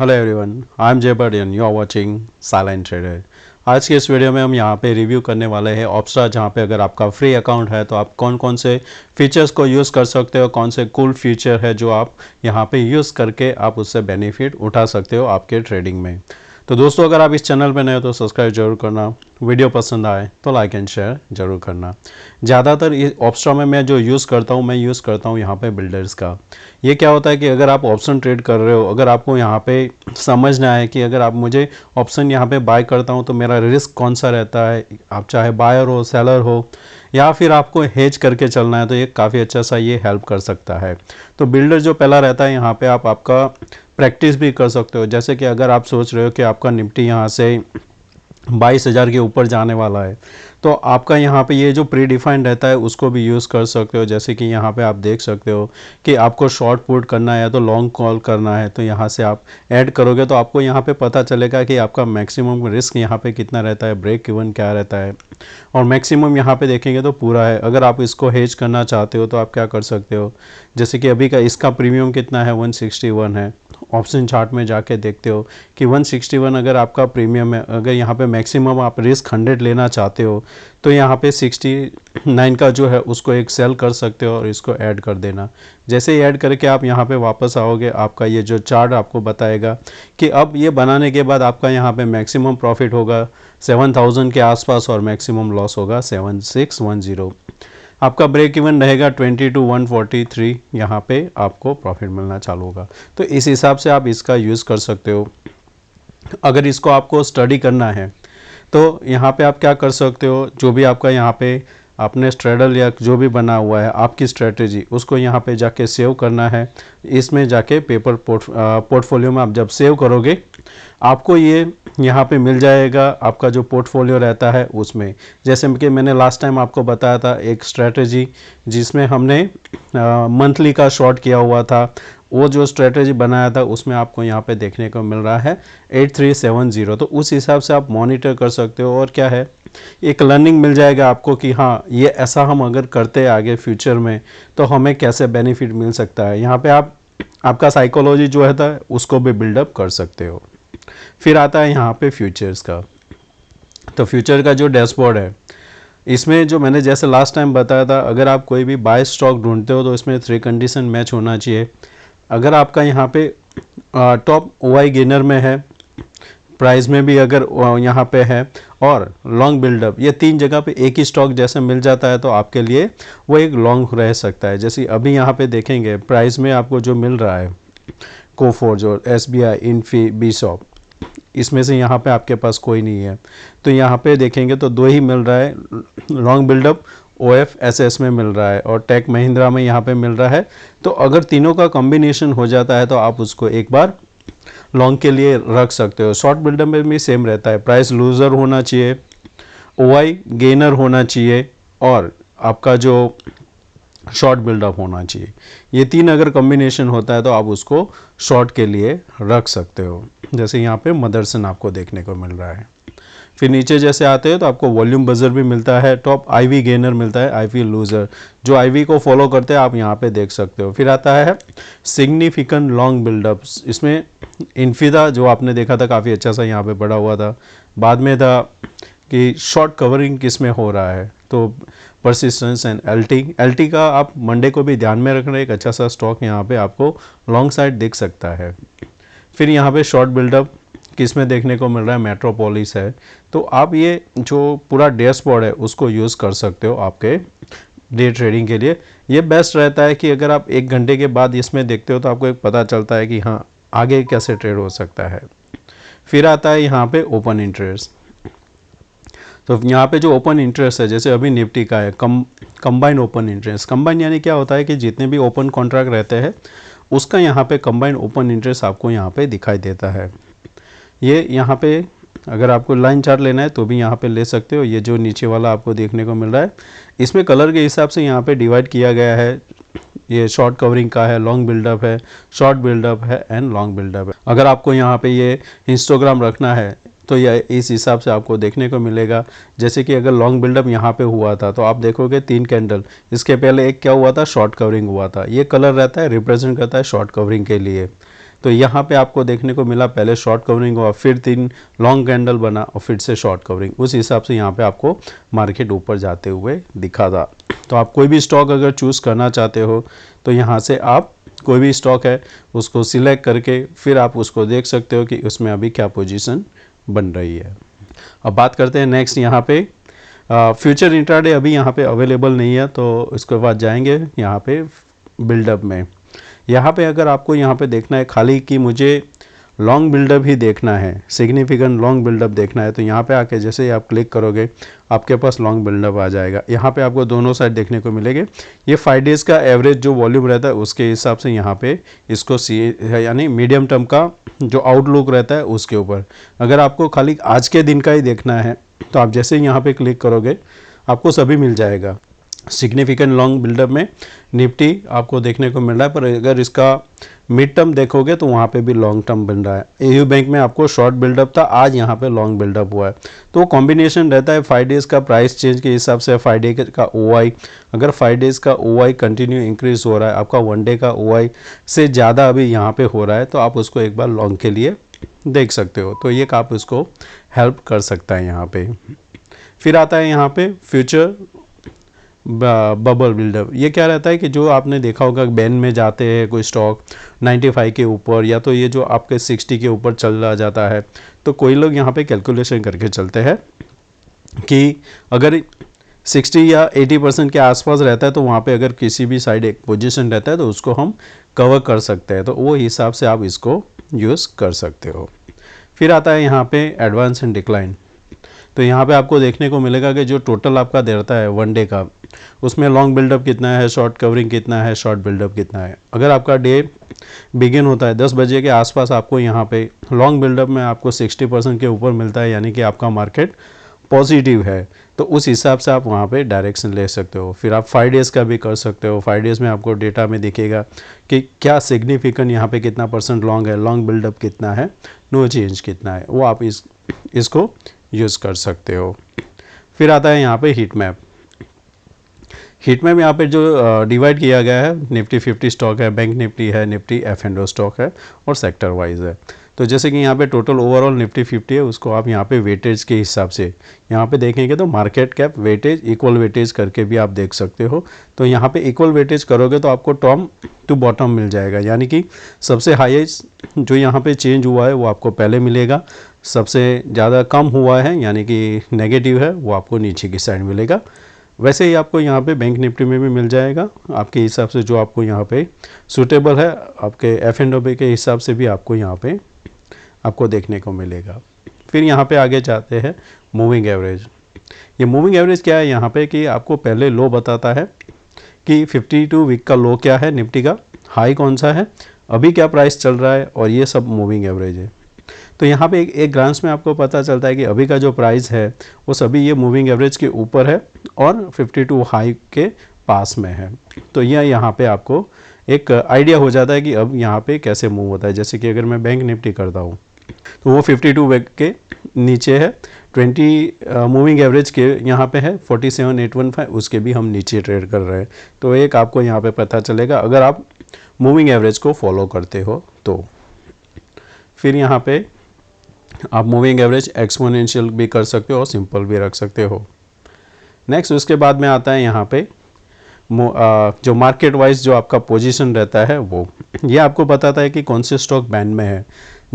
Hello everyone, I am Jay Bardian, you are watching Silent Trader. आज के इस वीडियो में हम यहाँ पे रिव्यू करने वाले हैं ऑप्सरा, जहाँ पे अगर आपका फ्री अकाउंट है तो आप कौन कौन से फीचर्स को यूज़ कर सकते हो, कौन से कूल फीचर है जो आप यहाँ पे यूज़ करके आप उससे बेनिफिट उठा सकते हो आपके ट्रेडिंग में। तो दोस्तों, अगर आप इस चैनल पर नए हो तो सब्सक्राइब जरूर करना, वीडियो पसंद आए तो लाइक एंड शेयर जरूर करना। ज़्यादातर इस ऑप्सरा में मैं जो यूज़ करता हूँ यहाँ पे बिल्डर्स का। ये क्या होता है कि अगर आप ऑप्शन ट्रेड कर रहे हो, अगर आपको यहाँ पे समझना है कि अगर आप मुझे ऑप्शन यहाँ पे बाय करता हूँ तो मेरा रिस्क कौन सा रहता है, आप चाहे बायर हो, सेलर हो, या फिर आपको हेज करके चलना है, तो ये काफ़ी अच्छा सा ये हेल्प कर सकता है। तो बिल्डर जो पहला रहता है, यहाँ पे आप आपका प्रैक्टिस भी कर सकते हो। जैसे कि अगर आप सोच रहे हो कि आपका निफ्टी यहाँ से 22,000 के ऊपर जाने वाला है, तो आपका यहाँ पे ये जो प्री डिफाइंड रहता है उसको भी यूज़ कर सकते हो। जैसे कि यहाँ पे आप देख सकते हो कि आपको शॉर्ट पुट करना है या तो लॉन्ग कॉल करना है, तो यहाँ से आप ऐड करोगे तो आपको यहाँ पे पता चलेगा कि आपका मैक्सिमम रिस्क यहाँ पे कितना रहता है, ब्रेक इवन क्या रहता है, और मैक्सिमम यहाँ पे देखेंगे तो पूरा है। अगर आप इसको हेज करना चाहते हो तो आप क्या कर सकते हो, जैसे कि अभी का इसका प्रीमियम कितना है, 161 है। ऑप्शन चार्ट में जाके देखते हो कि 161 अगर आपका प्रीमियम है, अगर यहाँ पे मैक्सिमम आप रिस्क 100 लेना चाहते हो तो यहाँ पे 69 का जो है उसको एक सेल कर सकते हो और इसको ऐड कर देना। जैसे ही ऐड करके आप यहाँ पे वापस आओगे, आपका ये जो चार्ट आपको बताएगा कि अब ये बनाने के बाद आपका यहाँ पे मैक्सिमम प्रॉफिट होगा 7000 के आसपास और मैक्सिमम लॉस होगा 7610। आपका ब्रेक इवन रहेगा 22,143, यहाँ पे आपको प्रॉफिट मिलना चालू होगा। तो इस हिसाब से आप इसका यूज़ कर सकते हो। अगर इसको आपको स्टडी करना है तो यहाँ पे आप क्या कर सकते हो, जो भी आपका यहाँ पे आपने स्ट्रेडल या जो भी बना हुआ है आपकी स्ट्रेटेजी, उसको यहाँ पे जाके सेव करना है। इसमें जाके पेपर पोर्टफोलियो में आप जब सेव करोगे, आपको ये यहाँ पे मिल जाएगा आपका जो पोर्टफोलियो रहता है उसमें। जैसे कि मैंने लास्ट टाइम आपको बताया था एक स्ट्रेटेजी जिसमें हमने मंथली का शॉर्ट किया हुआ था, वो जो स्ट्रेटेजी बनाया था उसमें आपको यहाँ पे देखने को मिल रहा है 8370। तो उस हिसाब से आप मॉनिटर कर सकते हो और क्या है, एक लर्निंग मिल जाएगा आपको कि हाँ, ये ऐसा हम अगर करते हैं आगे फ्यूचर में तो हमें कैसे बेनिफिट मिल सकता है। यहाँ पे आप आपका साइकोलॉजी जो है उसको भी बिल्डअप कर सकते हो। फिर आता है यहाँ पे फ्यूचर्स का। तो फ्यूचर का जो डैशबोर्ड है, इसमें जो मैंने जैसे लास्ट टाइम बताया था, अगर आप कोई भी बाय स्टॉक ढूंढते हो तो इसमें 3 कंडीशन मैच होना चाहिए। अगर आपका यहाँ पे टॉप ओआई गेनर में है, प्राइस में भी अगर यहाँ पे है, और लॉन्ग बिल्डअप, ये 3 जगह पे एक ही स्टॉक जैसे मिल जाता है तो आपके लिए वो एक लॉन्ग रह सकता है। जैसे अभी यहाँ पे देखेंगे प्राइस में आपको जो मिल रहा है कोफोर्ज और एसबीआई, इन्फी, बीसॉप, इसमें से यहाँ पे आपके पास कोई नहीं है, तो यहाँ पे देखेंगे तो 2 ही मिल रहा है। लॉन्ग बिल्डअप OFSS में मिल रहा है और टेक महिंद्रा में यहाँ पे मिल रहा है। तो अगर तीनों का कॉम्बिनेशन हो जाता है तो आप उसको एक बार लॉन्ग के लिए रख सकते हो। शॉर्ट बिल्डअप में भी सेम रहता है, प्राइस लूजर होना चाहिए, OI गेनर होना चाहिए, और आपका जो शॉर्ट बिल्डअप होना चाहिए। ये 3 अगर कॉम्बिनेशन होता है तो आप उसको शॉर्ट के लिए रख सकते हो। जैसे यहाँ पे मदरसन आपको देखने को मिल रहा है। फिर नीचे जैसे आते हैं तो आपको वॉल्यूम बजर भी मिलता है, टॉप IV गेनर मिलता है, IV लूजर, जो IV को फॉलो करते हैं आप यहाँ पे देख सकते हो। फिर आता है सिग्निफिकेंट लॉन्ग बिल्डअप्स, इसमें इन्फिदा जो आपने देखा था काफ़ी अच्छा सा यहाँ पे बढ़ा हुआ था। बाद में था कि शॉर्ट कवरिंग किस में हो रहा है, तो परसिस्टेंस एंड LT का आप मंडे को भी ध्यान में रखना, एक अच्छा सा स्टॉक यहाँ पे आपको लॉन्ग साइड दिख सकता है। फिर यहाँ पे शॉर्ट बिल्डअप किस में देखने को मिल रहा है, मेट्रोपोलिस है। तो आप ये जो पूरा डैशबोर्ड है उसको यूज़ कर सकते हो आपके डे ट्रेडिंग के लिए। ये बेस्ट रहता है कि अगर आप 1 घंटे के बाद इसमें देखते हो तो आपको एक पता चलता है कि हाँ, आगे कैसे ट्रेड हो सकता है। फिर आता है यहाँ पे ओपन इंटरेस्ट। तो यहाँ पे जो ओपन इंटरेस्ट है, जैसे अभी निफ्टी का है कंबाइन ओपन इंटरेस्ट। कंबाइन यानी क्या होता है कि जितने भी ओपन कॉन्ट्रैक्ट रहते हैं उसका यहाँ पे कंबाइन ओपन इंटरेस्ट आपको यहाँ पे दिखाई देता है। ये यहाँ पे अगर आपको लाइन चार्ट लेना है तो भी यहाँ पे ले सकते हो। ये जो नीचे वाला आपको देखने को मिल रहा है, इसमें कलर के हिसाब से यहाँ पे डिवाइड किया गया है। ये शॉर्ट कवरिंग का है, लॉन्ग बिल्डअप है, शॉर्ट बिल्डअप है एंड लॉन्ग बिल्डअप है। अगर आपको यहाँ पे ये हिस्टोग्राम रखना है तो यह इस हिसाब से आपको देखने को मिलेगा। जैसे कि अगर लॉन्ग बिल्डअप यहाँ पे हुआ था तो आप देखोगे 3 कैंडल, इसके पहले एक क्या हुआ था, शॉर्ट कवरिंग हुआ था। ये कलर रहता है, रिप्रेजेंट करता है शॉर्ट कवरिंग के लिए। तो यहाँ पे आपको देखने को मिला पहले शॉर्ट कवरिंग हुआ, फिर 3 लॉन्ग कैंडल बना और फिर से शॉर्ट कवरिंग। उस हिसाब से यहाँ पे आपको मार्केट ऊपर जाते हुए दिखा था। तो आप कोई भी स्टॉक अगर चूज़ करना चाहते हो तो यहाँ से आप कोई भी स्टॉक है उसको सिलेक्ट करके फिर आप उसको देख सकते हो कि उसमें अभी क्या पोजीशन बन रही है। अब बात करते हैं नेक्स्ट यहाँ पे फ्यूचर इंट्राडे अभी यहाँ पे अवेलेबल नहीं है, तो इसके बाद जाएंगे यहाँ पे बिल्डअप में। यहाँ पे अगर आपको यहाँ पे देखना है खाली कि मुझे लॉन्ग बिल्डअप ही देखना है, सिग्निफिकेंट लॉन्ग बिल्डअप देखना है, तो यहाँ पे आके जैसे ही आप क्लिक करोगे आपके पास लॉन्ग बिल्डअप आ जाएगा। यहाँ पे आपको दोनों साइड देखने को मिलेंगे। ये 5 डेज़ का एवरेज जो वॉल्यूम रहता है उसके हिसाब से यहाँ पे इसको यानी मीडियम टर्म का जो आउटलुक रहता है उसके ऊपर। अगर आपको खाली आज के दिन का ही देखना है तो आप जैसे ही यहाँ पे क्लिक करोगे आपको सभी मिल जाएगा। सिग्निफिकेंट लॉन्ग बिल्डअप में निफ्टी आपको देखने को मिल रहा है, पर अगर इसका मिड टर्म देखोगे तो वहाँ पे भी लॉन्ग टर्म बन रहा है। एयू बैंक में आपको शॉर्ट बिल्डअप था, आज यहाँ पे लॉन्ग बिल्डअप हुआ है। तो कॉम्बिनेशन रहता है 5 डेज़ का प्राइस चेंज के हिसाब से, 5 डे का OI। अगर 5 डेज़ का OI कंटिन्यू इंक्रीज हो रहा है, आपका 1 डे का OI से ज़्यादा अभी यहाँ पे हो रहा है, तो आप उसको एक बार लॉन्ग के लिए देख सकते हो। तो ये आप उसको हेल्प कर सकता है यहाँ पे। फिर आता है यहाँ पे फ्यूचर बबल बिल्डअप। ये क्या रहता है कि जो आपने देखा होगा बैंड में जाते हैं कोई स्टॉक 95 के ऊपर, या तो ये जो आपके 60 के ऊपर चला जाता है, तो कोई लोग यहाँ पे कैलकुलेशन करके चलते हैं कि अगर 60 या 80% के आसपास रहता है तो वहाँ पे अगर किसी भी साइड एक पोजीशन रहता है तो उसको हम कवर कर सकते हैं। तो वो हिसाब से आप इसको यूज़ कर सकते हो। फिर आता है यहाँ पे एडवांस एंड डिक्लाइन। तो यहाँ पे आपको देखने को मिलेगा कि जो टोटल आपका देता है 1 डे का, उसमें लॉन्ग बिल्डअप कितना है, शॉर्ट कवरिंग कितना है, शॉर्ट बिल्डअप कितना है। अगर आपका डे बिगिन होता है 10 बजे के आसपास, आपको यहाँ पे लॉन्ग बिल्डअप में आपको 60% के ऊपर मिलता है, यानी कि आपका मार्केट पॉजिटिव है, तो उस हिसाब से आप वहाँ पे डायरेक्शन ले सकते हो। फिर आप 5 डेज़ का भी कर सकते हो। 5 डेज़ में आपको डेटा में दिखेगा कि क्या सिग्निफिकेंट यहाँ पे कितना % लॉन्ग है, लॉन्ग बिल्डअप कितना है, नो चेंज कितना है, वो आप इसको यूज़ कर सकते हो। फिर आता है यहाँ पे हीट मैप। हीट मैप यहाँ पे जो डिवाइड किया गया है, निफ्टी 50 स्टॉक है, बैंक निफ्टी है, निफ्टी F&O स्टॉक है और सेक्टर वाइज है। तो जैसे कि यहाँ पे टोटल ओवरऑल निफ्टी 50 है, उसको आप यहाँ पे वेटेज के हिसाब से यहाँ पे देखेंगे तो market cap weightage equal weightage करके भी आप देख सकते हो। तो यहाँ पे इक्वल वेटेज करोगे तो आपको टॉप टू बॉटम मिल जाएगा, यानी कि सबसे हाईएस्ट जो यहाँ पे चेंज हुआ है वो आपको पहले मिलेगा, सबसे ज़्यादा कम हुआ है यानी कि नेगेटिव है वो आपको नीचे की साइड मिलेगा। वैसे ही आपको यहाँ पे बैंक निफ्टी में भी मिल जाएगा आपके हिसाब से, जो आपको यहाँ पे सूटेबल है, आपके F&O के हिसाब से भी आपको यहाँ पे आपको देखने को मिलेगा। फिर यहाँ पे आगे जाते हैं मूविंग एवरेज। ये मूविंग एवरेज क्या है यहाँ पे कि आपको पहले लो बताता है कि 52 वीक का लो क्या है निफ्टी का, हाई कौन सा है, अभी क्या प्राइस चल रहा है, और ये सब मूविंग एवरेज है। तो यहाँ पे एक ग्रांस में आपको पता चलता है कि अभी का जो प्राइस है वो सभी ये मूविंग एवरेज के ऊपर है और 52 हाई के पास में है। तो यह यहाँ पे आपको एक आइडिया हो जाता है कि अब यहाँ पे कैसे मूव होता है। जैसे कि अगर मैं बैंक निफ्टी करता हूँ तो वो 52 वीक के नीचे है, 20 मूविंग एवरेज के यहाँ पे है 47,815, उसके भी हम नीचे ट्रेड कर रहे हैं। तो एक आपको यहाँ पे पता चलेगा अगर आप मूविंग एवरेज को फॉलो करते हो तो। फिर यहाँ पे आप मूविंग एवरेज एक्सपोनेंशियल भी कर सकते हो और सिंपल भी रख सकते हो। नेक्स्ट उसके बाद में आता है यहाँ पे जो मार्केट वाइज जो आपका पोजीशन रहता है वो ये आपको बताता है कि कौन से स्टॉक बैंड में है।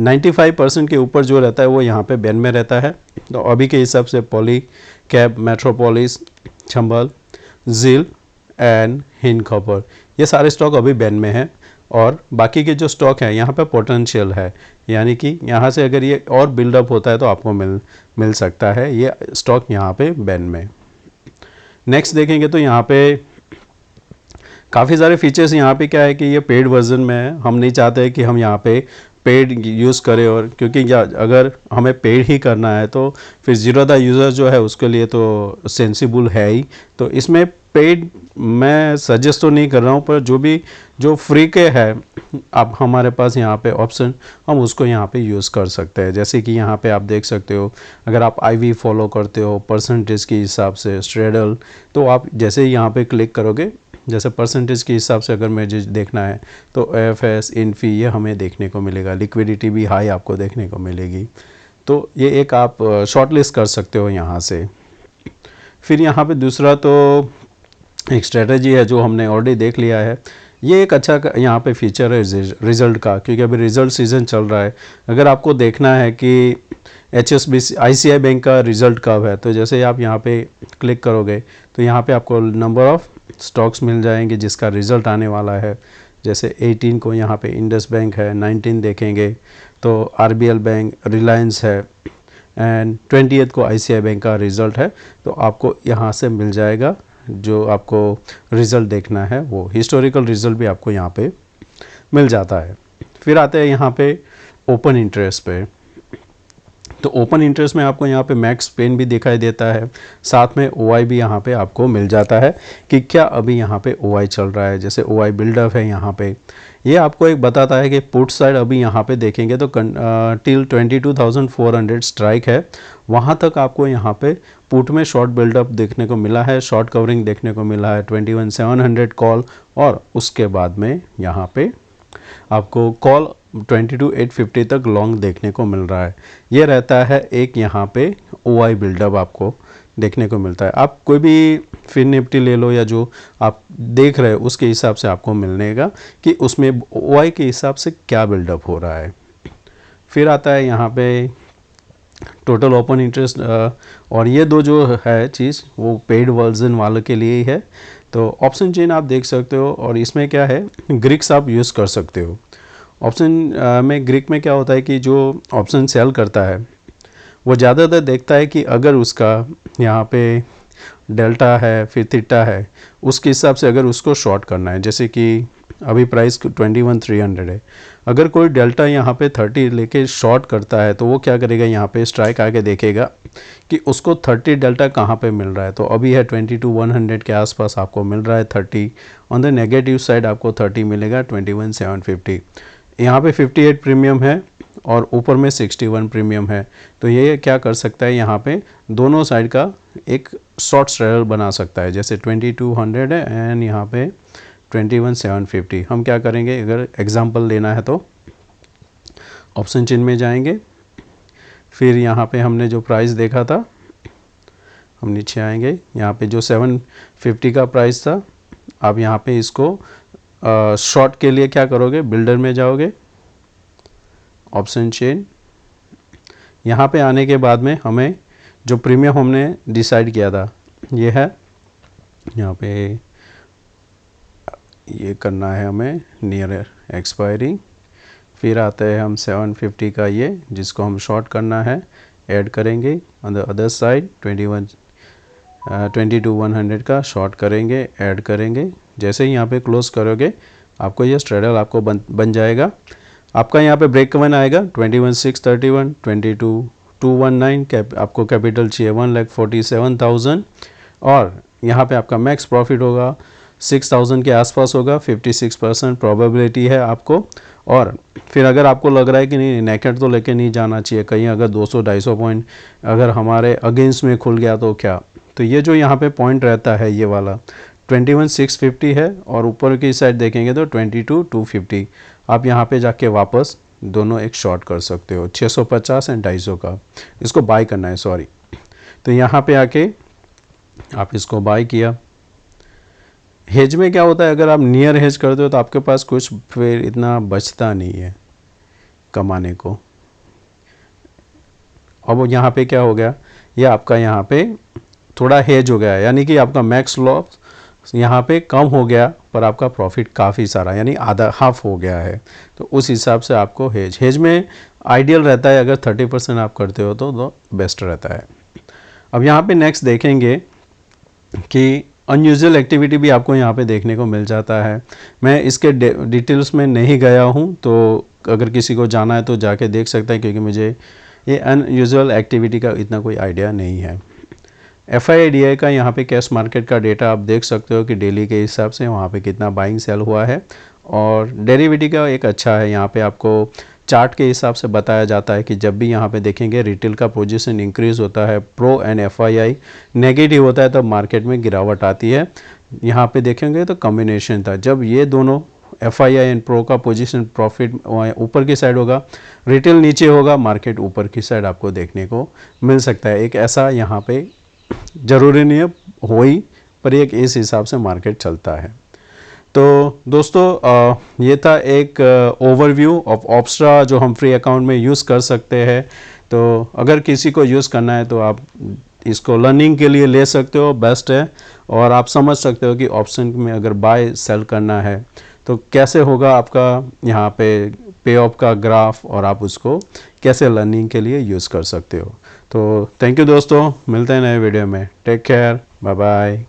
95% के ऊपर जो रहता है वो यहाँ पे बैंड में रहता है। तो अभी के हिसाब से पॉली कैब, मेट्रोपोलिस, चंबल, जिल एंड हिंद कॉपर, ये सारे स्टॉक अभी बैंड में है। और बाकी के जो स्टॉक हैं यहाँ पे पोटेंशियल है, यानी कि यहाँ से अगर ये और बिल्डअप होता है तो आपको मिल सकता है ये स्टॉक यहाँ पे बैंड में। नेक्स्ट देखेंगे तो यहाँ पे काफ़ी सारे फीचर्स यहाँ पे क्या है कि ये पेड वर्जन में है। हम नहीं चाहते कि हम यहाँ पे पेड यूज़ करें, और क्योंकि अगर हमें पेड ही करना है तो फिर ज़ीरोधा यूज़र जो है उसके लिए तो सेंसिबल है ही। तो इसमें पेड मैं सजेस्ट तो नहीं कर रहा हूँ, पर जो फ्री के है आप हमारे पास यहाँ पे ऑप्शन हम उसको यहाँ पे यूज़ कर सकते हैं। जैसे कि यहाँ पे आप देख सकते हो अगर आप IV फॉलो करते हो परसेंटेज के हिसाब से स्ट्रेडल, तो आप जैसे ही यहाँ पे क्लिक करोगे जैसे परसेंटेज के हिसाब से अगर मुझे देखना है तो एफएस इनफी ये हमें देखने को मिलेगा, लिक्विडिटी भी हाई आपको देखने को मिलेगी। तो ये एक आप शॉर्ट लिस्ट कर सकते हो यहाँ से। फिर यहाँ पे दूसरा तो एक स्ट्रेटजी है जो हमने ऑलरेडी देख लिया है। ये एक अच्छा यहाँ पे फीचर है रिज़ल्ट का, क्योंकि अभी रिज़ल्ट सीज़न चल रहा है। अगर आपको देखना है कि HSBC ICICI बैंक का रिज़ल्ट कब है, तो जैसे आप यहाँ पे क्लिक करोगे तो यहाँ पे आपको नंबर ऑफ़ स्टॉक्स मिल जाएंगे जिसका रिज़ल्ट आने वाला है। जैसे 18 को यहाँ पे इंडस बैंक है, 19 देखेंगे तो RBL बैंक, रिलायंस है, एंड 20th को ICICI बैंक का रिज़ल्ट है। तो आपको यहाँ से मिल जाएगा जो आपको रिज़ल्ट देखना है, वो हिस्टोरिकल रिज़ल्ट भी आपको यहाँ पे मिल जाता है। फिर आते हैं यहाँ पे ओपन इंटरेस्ट पे। तो ओपन इंटरेस्ट में आपको यहाँ पे मैक्स पेन भी दिखाई देता है, साथ में OI भी यहाँ पे आपको मिल जाता है कि क्या अभी यहाँ पे OI चल रहा है। जैसे OI बिल्डअप है यहाँ पे, ये आपको एक बताता है कि पुट साइड अभी यहाँ पे देखेंगे तो टिल 22,400 स्ट्राइक है, वहाँ तक आपको यहाँ पे पुट में शॉर्ट बिल्डअप देखने को मिला है, शॉर्ट कवरिंग देखने को मिला है, 21,700 कॉल, और उसके बाद में यहाँ पे आपको कॉल 22,850 तक लॉन्ग देखने को मिल रहा है। ये रहता है एक यहाँ पे OI बिल्डअप आपको देखने को मिलता है। आप कोई भी फिन निफ्टी ले लो या जो आप देख रहे हो उसके हिसाब से आपको मिलनेगा कि उसमें OI के हिसाब से क्या बिल्डअप हो रहा है। फिर आता है यहाँ पे टोटल ओपन इंटरेस्ट, और ये दो जो है चीज़ वो पेड वर्जन वालों के लिए ही है। तो ऑप्शन चेन आप देख सकते हो, और इसमें क्या है ग्रिक्स आप यूज़ कर सकते हो। ऑप्शन में ग्रिक में क्या होता है कि जो ऑप्शन सेल करता है वो ज़्यादातर देखता है कि अगर उसका यहाँ पे डेल्टा है फिर थीटा है, उसके हिसाब से अगर उसको शॉर्ट करना है, जैसे कि अभी प्राइस 21,300 है, अगर कोई डेल्टा यहाँ पे 30 लेके शॉर्ट करता है तो वो क्या करेगा, यहाँ पे स्ट्राइक आके देखेगा कि उसको 30 डेल्टा कहाँ पे मिल रहा है। तो अभी है 22,100 के आसपास आपको मिल रहा है 30, ऑन द नेगेटिव साइड आपको 30 मिलेगा 21,750। यहाँ पे 58 प्रीमियम है और ऊपर में 61 प्रीमियम है। तो ये क्या कर सकता है, यहाँ पे दोनों साइड का एक शॉर्ट स्ट्रेडल बना सकता है। जैसे 2200 है एंड यहाँ पे 21,750। हम क्या करेंगे, अगर एग्जांपल लेना है तो ऑप्शन चेन में जाएंगे, फिर यहाँ पे हमने जो प्राइस देखा था हम नीचे आएंगे, यहाँ पे जो 750 का प्राइस था, आप यहाँ पे इसको शॉर्ट के लिए क्या करोगे, बिल्डर में जाओगे, ऑप्शन चेन, यहाँ पे आने के बाद में हमें जो प्रीमियम हमने डिसाइड किया था ये है, यहाँ पे ये करना है हमें नियर एक्सपायरी। फिर आता है हम 750 का ये जिसको हम शॉर्ट करना है, ऐड करेंगे। ऑन द अदर साइड 22,100 का शॉर्ट करेंगे, ऐड करेंगे। जैसे ही यहाँ पे क्लोज करोगे आपको ये स्ट्रेडल आपको बन जाएगा। आपका यहाँ पे ब्रेक इवन आएगा 21,631, 22,219 आपको कैपिटल चाहिए 1,47,000, और यहाँ पे आपका मैक्स प्रॉफिट होगा 6,000 के आसपास होगा, 56% प्रोबेबिलिटी है आपको। और फिर अगर आपको लग रहा है कि नहीं नेकेट तो लेके नहीं जाना चाहिए, कहीं अगर 200-250 पॉइंट अगर हमारे अगेंस्ट में खुल गया तो क्या, तो ये जो यहाँ पे पॉइंट रहता है ये वाला 21,650 है, और ऊपर की साइड देखेंगे तो 22,250। आप यहाँ पे जाके वापस दोनों एक शॉर्ट कर सकते हो 650 एंड 250 का, इसको बाय करना है सॉरी। तो यहाँ पे आके आप इसको बाय किया। हेज में क्या होता है, अगर आप नियर हेज करते हो तो आपके पास कुछ फिर इतना बचता नहीं है कमाने को। अब यहाँ पे क्या हो गया, ये आपका यहाँ पे थोड़ा हेज हो गया, यानी कि आपका मैक्स लॉस यहाँ पे कम हो गया पर आपका प्रॉफिट काफ़ी सारा यानी आधा हाफ हो गया है। तो उस हिसाब से आपको हेज में आइडियल रहता है, अगर 30% आप करते हो तो बेस्ट रहता है। अब यहाँ पे नेक्स्ट देखेंगे कि अनयूजुअल एक्टिविटी भी आपको यहाँ पे देखने को मिल जाता है। मैं इसके डिटेल्स में नहीं गया हूँ, तो अगर किसी को जाना है तो जाके देख सकता है, क्योंकि मुझे ये अनयूजुअल एक्टिविटी का इतना कोई आइडिया नहीं है। FIDI का यहाँ पे कैश मार्केट का डेटा आप देख सकते हो कि डेली के हिसाब से वहाँ पे कितना बाइंग सेल हुआ है, और डेरिवेटिव का एक अच्छा है, यहाँ पे आपको चार्ट के हिसाब से बताया जाता है कि जब भी यहाँ पे देखेंगे रिटेल का पोजीशन इंक्रीज होता है, प्रो एंड एफआईआई नेगेटिव होता है, तब मार्केट में गिरावट आती है। यहाँ पे देखेंगे तो कॉम्बिनेशन था, जब ये दोनों एफआईआई एंड प्रो का पोजीशन प्रॉफिट ऊपर की साइड होगा, रिटेल नीचे होगा, मार्केट ऊपर की साइड आपको देखने को मिल सकता है। एक ऐसा यहाँ पे ज़रूरी नहीं है हो ही, पर एक इस हिसाब से मार्केट चलता है। तो दोस्तों ये था एक ओवरव्यू ऑफ ऑप्स्ट्रा जो हम फ्री अकाउंट में यूज़ कर सकते हैं। तो अगर किसी को यूज़ करना है तो आप इसको लर्निंग के लिए ले सकते हो, बेस्ट है। और आप समझ सकते हो कि ऑप्शन में अगर बाय सेल करना है तो कैसे होगा आपका यहाँ पे ऑफ का ग्राफ, और आप उसको कैसे लर्निंग के लिए यूज़ कर सकते हो। तो थैंक यू दोस्तों, मिलते हैं नए वीडियो में। Take care, bye bye.